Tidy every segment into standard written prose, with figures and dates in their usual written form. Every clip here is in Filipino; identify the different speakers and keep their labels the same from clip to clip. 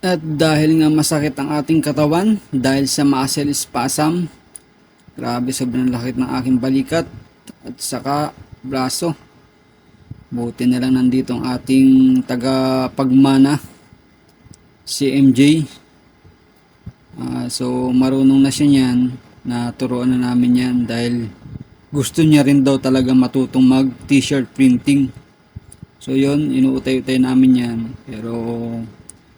Speaker 1: At dahil nga masakit ang ating katawan dahil sa muscle spasm, grabe sobrang lakit ng aking balikat at saka braso. Buti na lang nandito ang ating taga-pagmana, si MJ. So marunong na siya niyan, naturuan na namin yan dahil gusto niya rin daw talaga matutong mag t-shirt printing. So yun, inuutay-utay namin yan. Pero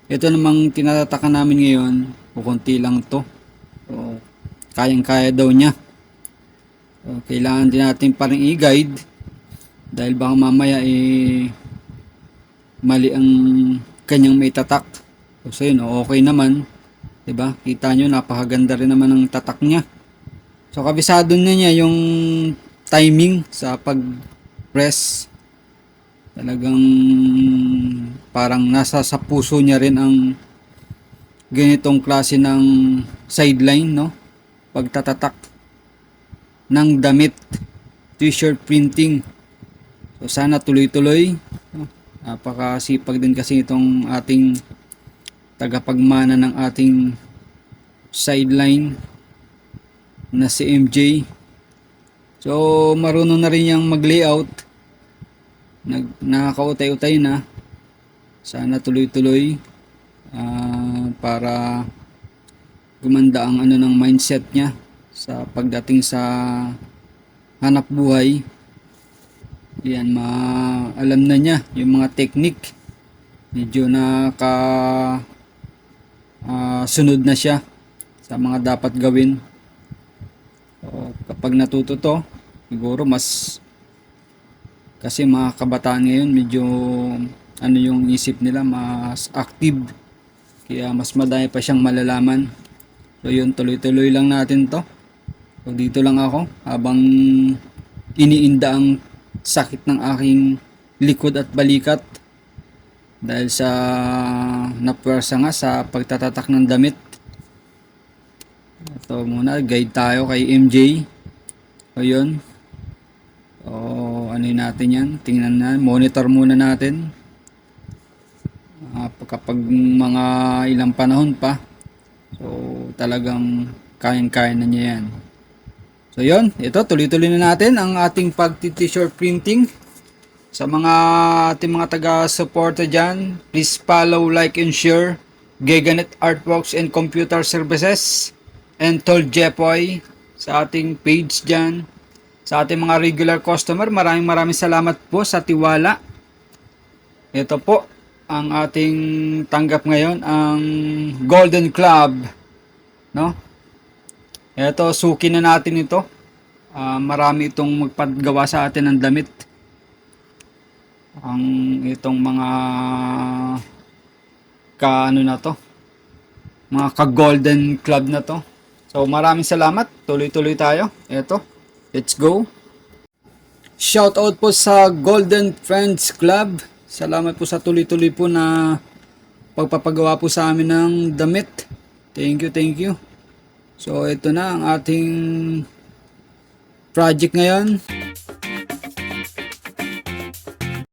Speaker 1: ito namang tinataka namin ngayon, kukunti lang to. So, kayang-kaya daw niya. So, kailangan din natin parang i-guide dahil baka mamaya mali ang kanyang may tatak. So yun, okay naman. 'Di ba? Kita nyo, napakaganda rin naman ng tatak niya. So kabisado na niya yung timing sa pag-press. Talagang parang nasa sa puso niya rin ang ganitong klase ng sideline, no? Pagtatatak ng damit, t-shirt printing. So sana tuloy-tuloy. Napakasipag din kasi itong ating tagapagmana ng ating sideline na si MJ. So marunong na rin yang mag-layout. Nakakautay-utay na. Sana tuloy-tuloy para gumanda ang ng mindset niya sa pagdating sa hanap buhay. Yan, alam na niya yung mga technique. Medyo sunod na siya sa mga dapat gawin. So, kapag natuto to, siguro mas, kasi mga kabataan ngayon medyo yung isip nila mas active, kaya mas madami pa siyang malalaman. So yun, tuloy-tuloy lang natin to. So dito lang ako habang iniinda ang sakit ng aking likod at balikat dahil sa napwersa nga sa pagtatatak ng damit. Ito muna, guide tayo kay MJ. So yun, ano natin yan, tingnan na, monitor muna natin kapag mga ilang panahon pa. So talagang kayang-kaya na niya yan. So yun, ito, tuloy-tuloy na natin ang ating pag-t-shirt printing. Sa mga ating mga taga-suporta dyan, please follow, like, and share Geganet Artworks and Computer Services and Tol Jepoy sa ating page dyan. Sa ating mga regular customer, maraming salamat po sa tiwala. Ito po ang ating tanggap ngayon, ang Golden Club, no? Ito, suki na natin ito. Marami itong magpagawa sa atin ng damit. Ang itong mga na to, mga ka-Golden Club na to. So maraming salamat. Tuloy-tuloy tayo. Ito, let's go. Shout out po sa Golden Friends Club. Salamat po sa tuloy-tuloy po na pagpapagawa po sa amin ng damit. Thank you. So ito na ang ating project ngayon.